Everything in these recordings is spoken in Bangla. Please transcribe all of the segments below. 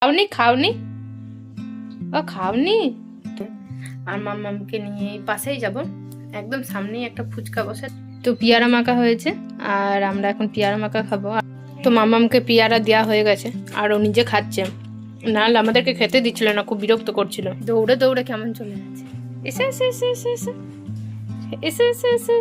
খাওনি খাওনি ও খাওনি। আর মাম্মামকে নিয়ে পাশেই যাব, একদম সামনেই একটা ফুচকা বসে, তো পেয়ারা মাখা হয়েছে আর আমরা এখন পেয়ারা মাখা খাবো। তো মাম্মামকে পেয়ারা দেওয়া হয়ে গেছে আর ও নিজে খাচ্ছে, নাহলে আমাদেরকে খেতে দিচ্ছিল না, খুব বিরক্ত করছিল। দৌড়ে দৌড়ে কেমন চলে যাচ্ছে। এসে এসে এসে এসে এসে এসে এসে এসে।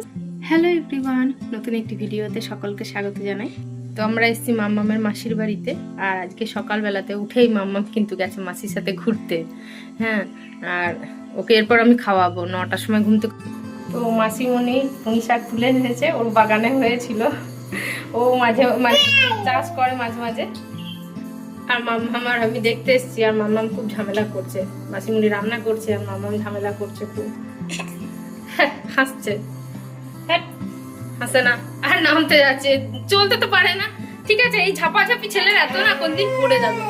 হ্যালো এভরিওয়ান, নতুন একটি ভিডিওতে সকলকে স্বাগত জানাই। তো আমরা এসেছি মাম্মামের মাসির বাড়িতে, আর আজকে সকালবেলাতে উঠেই মাম্মাম কিন্তু গেছে মাসির সাথে ঘুরতে। হ্যাঁ, আর ওকে এরপর আমি খাওয়াবো 9টার সময় ঘুম থেকে। তো মাসিমণি পুঁই শাক তুলে এনেছে, ওর বাগানে হয়েছিল, ও মাঝে মাঝে চাষ করে মাঝে মাঝে। আর মাম্মাম আর আমি দেখতে এসেছি, আর মাম্মাম খুব ঝামেলা করছে। মাসিমণি রান্না করছে আর মাম্মাম ঝামেলা করছে খুব, হাসছে। হাসে না, আর নামতে যাচ্ছে, চলতে তো পারে না। ঠিক আছে, এই ঝাপাঝাপি ছেলের এত না, কোনদিন পড়ে যাবে।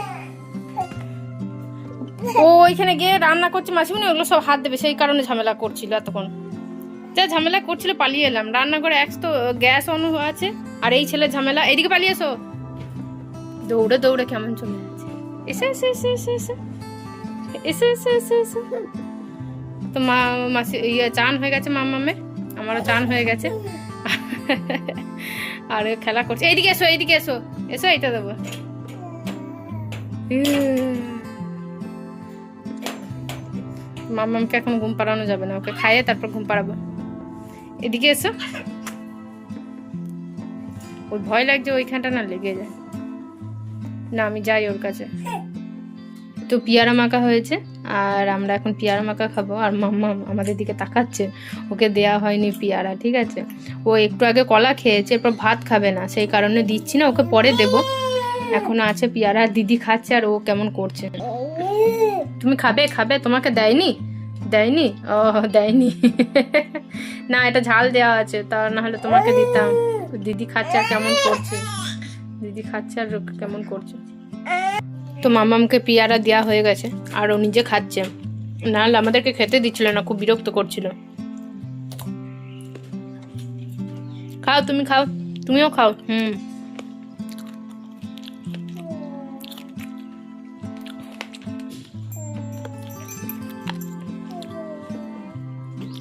ও ওইখানে গিয়ে রান্না করছে, মাসিমণি ওগুলো সব হাত দেবে, সেই কারণে ঝামেলা করছিল এতক্ষণ। যা ঝামেলা করছিল পালিয়ে এলাম। রান্নাঘরে এক তো গ্যাস অন আছে, আর এই ছেলের ঝামেলা। এদিকে পালিয়ে এসো। দৌড়ে দৌড়ে কেমন চলে যাচ্ছে। এসে এসে এসে এসে এসে এসে এসে এসে এসে। তো মাসি চান হয়ে গেছে মাম্মামের, আমারও চান হয়ে গেছে, আর খেলা করছে। এইদিকে এসো, এইদিকে এসো, এসো এটা দেবো। মাম্মামকে এখন ঘুম পাড়ানো যাবে না, ওকে খাইয়ে তারপর ঘুম পাড়াবো। এদিকে এসো। ওর ভয় লাগছে, ওইখানটা না লেগে যায় না, আমি যাই ওর কাছে। তো পেয়ারা মাখা হয়েছে আর আমরা এখন পেয়ারা মাখা খাবো। আর মাম্মাম আমাদের দিকে তাকাচ্ছে, ওকে দেয়া হয়নি পেয়ারা, ঠিক আছে। ও একটু আগে কলা খেয়েছে, এরপর ভাত খাবে না, সেই কারণে দিচ্ছি না, ওকে পরে দেব। এখনো আছে পেয়ারা, দিদি খাচ্ছে আর ও কেমন করছে। তুমি খাবে খাবে, তোমাকে দেয়নি দেয়নি? ও দেয়নি। না, এটা ঝাল দেওয়া আছে, তা না হলে তোমাকে দিতাম। দিদি খাচ্ছে আর কেমন করছে, দিদি খাচ্ছে আর কেমন করছে। তো মাম্মামকে পেয়ারা দেওয়া হয়ে গেছে আর ও নিজে খাচ্ছে, নাহলে আমাদেরকে খেতে দিচ্ছিল না, খুব বিরক্ত করছিল। খাও, তুমি খাও, তুমিও খাও।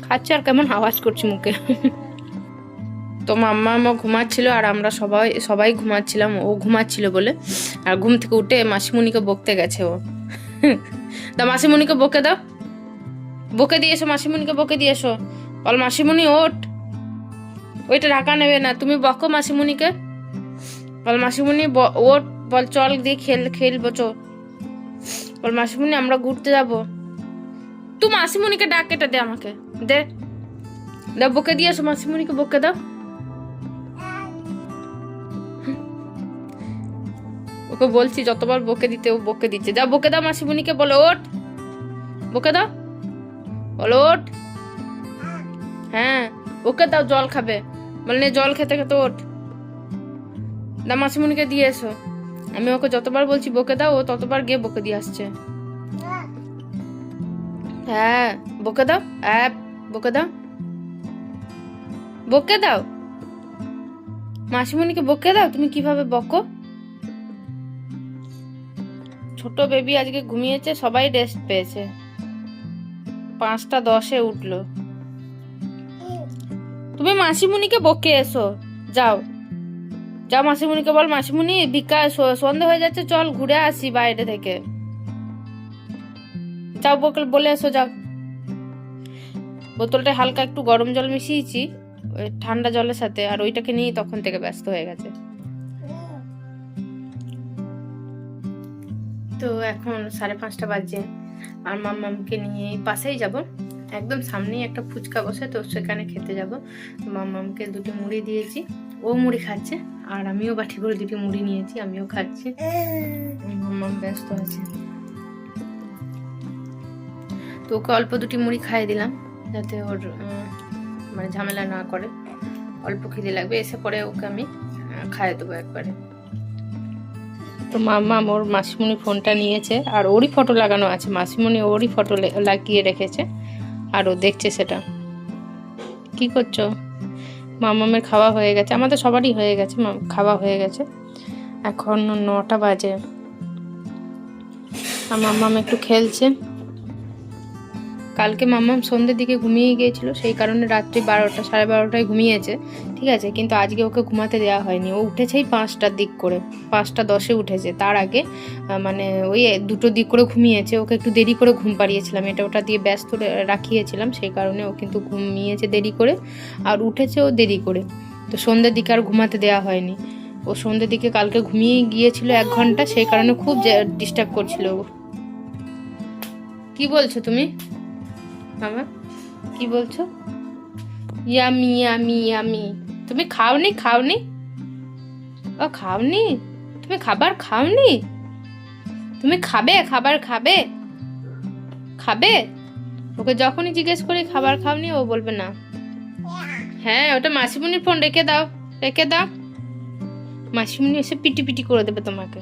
খাচ্ছে আর কেমন আওয়াজ করছে মুখে। তো মাম্মামও ঘুমাচ্ছিল আর আমরা সবাই ঘুমাচ্ছিলাম, ও ঘুমাচ্ছিল বলে। আর ঘুম থেকে উঠে মাসিমণিকে বকতে গেছে ও। তা মাসিমণিকে বকে দাও, বকে দিয়ে এসো, মাসিমণিকে বকে দিয়ে এসো। বল মাসিমণি ওঠ, ওইটা ঢাকা নেবে না, তুমি বকো মাসিমণিকে। বল মাসিমণি ওঠ, বল চল দিয়ে খেলবো চো। বল মাসিমণি আমরা ঘুরতে যাবো। তুই মাসিমণিকে ডাক, এটা দে আমাকে, দে দাও, বকে দিয়ে এসো, মাসিমণিকে বকে দাও। ওকে বলছি যতবার বকে দিতে, ও বকে দিচ্ছে। যা বকে দাও মাসিমণিকে, বলো ওঠ, বকে দাও, বলো ওঠ। হ্যাঁ, ওকে দাও, জল খাবে, বললে জল খেতে খেতে ওঠ। দা মাসিমণিকে দিয়ে এসো। আমি ওকে যতবার বলছি বকে দাও, ও ততবার গিয়ে বকে দিয়ে আসছে। হ্যাঁ, বকে দাও, বকে দাও, বকে দাও, মাসিমণিকে বকে দাও। তুমি কিভাবে বকো? ছোট বেবি আজকে ঘুমিয়েছে, সবাই রেস্ট পেয়েছে, 5টা 10-এ উঠলো। তুমি মাসিমণিকে বকে এসো, যাও যাও, মাসিমণিকে বল, মাসিমণি বিকাল সন্ধে হয়ে যাচ্ছে, চল ঘুরে আসি বাইরে থেকে। যাও বলে এসো, যাও। বোতলটা হালকা একটু গরম জল মিশিয়েছি ওই ঠান্ডা জলের সাথে, আর ওইটাকে নিয়ে তখন থেকে ব্যস্ত হয়ে গেছে। তো এখন 5:30 বাজে, আর মাম্মামকে নিয়ে পাশেই যাব, একদম সামনেই একটা ফুচকা বসে, তো সেখানে খেতে যাব। মাম্মামকে 2টি মুড়ি দিয়েছি, ও মুড়ি খাচ্ছে, আর আমিও বাটি করে 2টি মুড়ি নিয়েছি, আমিও খাচ্ছি। মাম্মাম ব্যস্ত আছে, তো ওকে অল্প 2টি মুড়ি খাইয়ে দিলাম, যাতে ওর মানে ঝামেলা না করে। অল্প খিদে লাগবে, এসে পরে ওকে আমি খাইয়ে দেবো একবারে। তো মাম্মাম ওর মাসিমণি ফোনটা নিয়েছে, আর ওরই ফটো লাগানো আছে, মাসিমণি ওরই ফটো লাগিয়ে রেখেছে, আর ও দেখছে সেটা। কি করছো? মাম্মামের খাওয়া হয়ে গেছে, আমাদের সবারই হয়ে গেছে, খাওয়া হয়ে গেছে। এখন 9টা বাজে, আর মাম্মাম একটু খেলছে। কালকে মাম্মাম সন্ধ্যের দিকে ঘুমিয়ে গিয়েছিল, সেই কারণে রাত্রি 12টা 12:30টায় ঘুমিয়েছে, ঠিক আছে। কিন্তু আজকে ওকে ঘুমাতে দেওয়া হয়নি। ও উঠেছেই 5টার দিক করে, 5টা 10-এ উঠেছে। তার আগে মানে ওই 2টোর দিক করে ঘুমিয়েছে। ওকে একটু দেরি করে ঘুম পাড়িয়েছিলাম, এটা ওটা দিয়ে ব্যস্ত রাখিয়েছিলাম, সেই কারণে ও কিন্তু ঘুমিয়েছে দেরি করে আর উঠেছেও দেরি করে। তো সন্ধ্যের দিকে আর ঘুমাতে দেওয়া হয়নি। ও সন্ধ্যের দিকে কালকে ঘুমিয়ে গিয়েছিল 1 ঘন্টা, সেই কারণে খুব ডিস্টার্ব করছিল। কি বলছো তুমি মামা, কি বলছো? Yummy yummy yummy. তুমি খাওনি? ও খাওনি? তুমি খাবার খাওনি? তুমি খাবে? খাবার খাবে? ওকে যখনই জিজ্ঞেস করি খাবার খাওনি, ও বলবে না। হ্যাঁ, ওটা মাসিমণির ফোন, রেখে দাও। মাসিমণি এসে পিটি পিটি করে দেবে তোমাকে,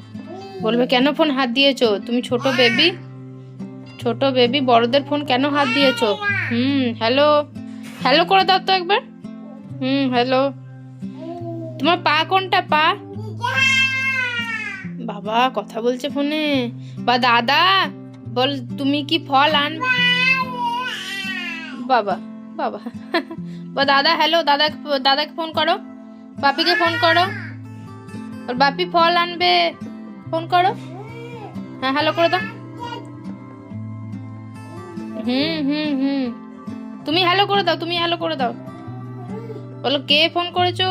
বলবে কেন ফোন হাত দিয়েছো? তুমি ছোট বেবি, বড়দের ফোন কেন হাত দিয়েছো? হ্যালো করে দাও তো একবার। হ্যালো। তোমার পা কোনটা? বাবা কথা বলছে ফোনে। বা দাদা বল, তুমি কি ফল আনবে? বাবা বাবা বা দাদা, হ্যালো, দাদাকে ফোন করো, বাপিকে ফোন করো, আর বাপি ফল আনবে, ফোন করো। হ্যাঁ, হ্যালো করে দাও। তুমি হ্যালো করে দাও, বলো কে ফোন করেছো?